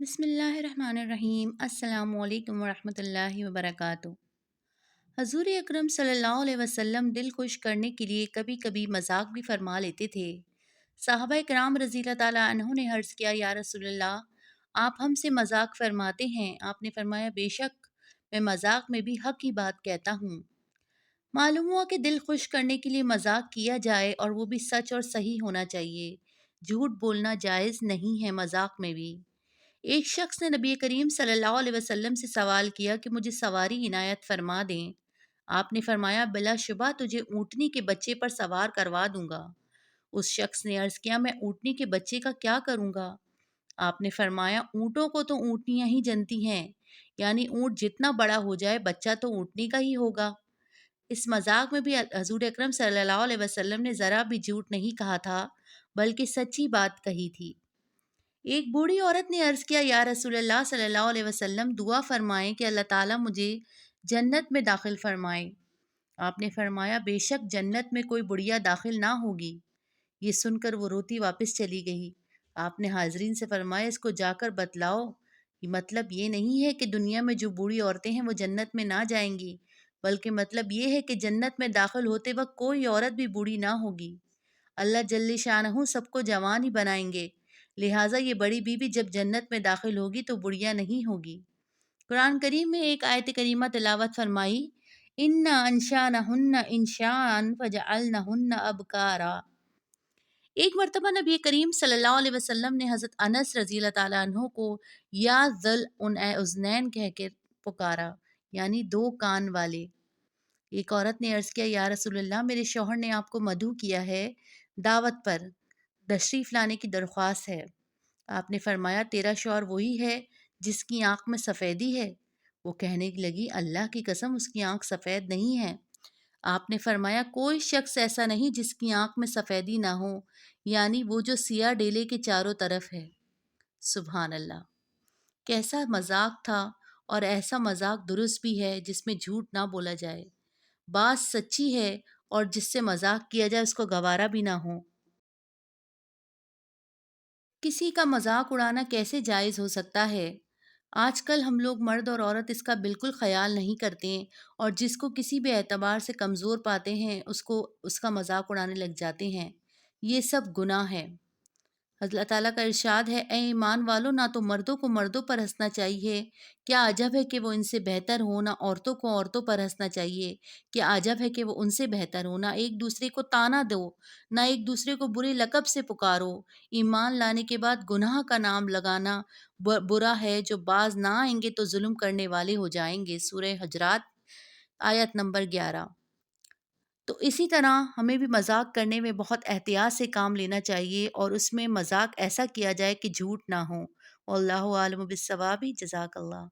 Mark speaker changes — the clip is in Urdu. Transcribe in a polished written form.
Speaker 1: بسم اللہ الرحمن الرحیم۔ السلام علیکم ورحمۃ اللہ وبرکاتہ۔ حضور اکرم صلی اللہ علیہ وسلم دل خوش کرنے کے لیے کبھی کبھی مذاق بھی فرما لیتے تھے۔ صحابہ کرام رضی اللہ تعالیٰ عنہ نے عرض کیا، یا رسول اللہ، آپ ہم سے مذاق فرماتے ہیں؟ آپ نے فرمایا، بے شک میں مذاق میں بھی حق کی بات کہتا ہوں۔ معلوم ہوا کہ دل خوش کرنے کے لیے مذاق کیا جائے اور وہ بھی سچ اور صحیح ہونا چاہیے۔ جھوٹ بولنا جائز نہیں ہے مذاق میں بھی۔ ایک شخص نے نبی کریم صلی اللہ علیہ وسلم سے سوال کیا کہ مجھے سواری عنایت فرما دیں۔ آپ نے فرمایا، بلا شبہ تجھے اونٹنی کے بچے پر سوار کروا دوں گا۔ اس شخص نے عرض کیا، میں اونٹنی کے بچے کا کیا کروں گا؟ آپ نے فرمایا، اونٹوں کو تو اونٹنیاں ہی جنتی ہیں، یعنی اونٹ جتنا بڑا ہو جائے بچہ تو اونٹنی کا ہی ہوگا۔ اس مذاق میں بھی حضور اکرم صلی اللہ علیہ وسلم نے ذرا بھی جھوٹ نہیں کہا تھا، بلکہ سچی بات کہی تھی۔ ایک بوڑھی عورت نے عرض کیا، یا رسول اللہ صلی اللہ علیہ وسلم، دعا فرمائیں کہ اللہ تعالیٰ مجھے جنت میں داخل فرمائے۔ آپ نے فرمایا، بے شک جنت میں کوئی بڑھیا داخل نہ ہوگی۔ یہ سن کر وہ روتی واپس چلی گئی۔ آپ نے حاضرین سے فرمایا، اس کو جا کر بتلاؤ، یہ مطلب یہ نہیں ہے کہ دنیا میں جو بوڑھی عورتیں ہیں وہ جنت میں نہ جائیں گی، بلکہ مطلب یہ ہے کہ جنت میں داخل ہوتے وقت کوئی عورت بھی بوڑھی نہ ہوگی۔ اللہ جل شانہ سب کو جوان ہی بنائیں گے، لہٰذا یہ بڑی بیوی جب جنت میں داخل ہوگی تو بڑھیا نہیں ہوگی۔ قرآن کریم میں ایک آیت کریمہ تلاوت فرمائی، اِنَّا أَنشَأْنَاهُنَّ إِنشَاءً فَجَعَلْنَاهُنَّ أَبْكَارًا۔ ایک مرتبہ نبی کریم صلی اللہ علیہ وسلم نے حضرت انس رضی اللہ تعالیٰ عنہ کو یا ذل اذنین کہہ کے پکارا، یعنی دو کان والے۔ ایک عورت نے عرض کیا، یا رسول اللہ، میرے شوہر نے آپ کو مدعو کیا ہے، دعوت پر تشریف لانے کی درخواست ہے۔ آپ نے فرمایا، تیرا شوہر وہی ہے جس کی آنکھ میں سفیدی ہے؟ وہ کہنے لگی، اللہ کی قسم اس کی آنکھ سفید نہیں ہے۔ آپ نے فرمایا، کوئی شخص ایسا نہیں جس کی آنکھ میں سفیدی نہ ہو، یعنی وہ جو سیاہ ڈیلے کے چاروں طرف ہے۔ سبحان اللہ، کیسا مذاق تھا! اور ایسا مذاق درست بھی ہے جس میں جھوٹ نہ بولا جائے، بات سچی ہے اور جس سے مذاق کیا جائے اس کو گوارا بھی نہ ہو۔ کسی کا مذاق اڑانا کیسے جائز ہو سکتا ہے؟ آج کل ہم لوگ مرد اور عورت اس کا بالکل خیال نہیں کرتے، اور جس کو کسی بھی اعتبار سے کمزور پاتے ہیں اس کا مذاق اڑانے لگ جاتے ہیں۔ یہ سب گناہ ہے۔ اللہ تعالیٰ کا ارشاد ہے، اے ایمان والو، نہ تو مردوں کو مردوں پر ہنسنا چاہیے، کیا عجب ہے کہ وہ ان سے بہتر ہوں، نہ عورتوں کو عورتوں پر ہنسنا چاہیے، کیا عجب ہے کہ وہ ان سے بہتر ہوں، نہ ایک دوسرے کو طعنہ دو، نہ ایک دوسرے کو برے لقب سے پکارو۔ ایمان لانے کے بعد گناہ کا نام لگانا برا ہے، جو باز نہ آئیں گے تو ظلم کرنے والے ہو جائیں گے۔ سورہ حجرات آیت نمبر 11۔ تو اسی طرح ہمیں بھی مذاق کرنے میں بہت احتیاط سے کام لینا چاہیے، اور اس میں مذاق ایسا کیا جائے کہ جھوٹ نہ ہو۔ واللہ عالم بالصواب۔ جزاک اللہ۔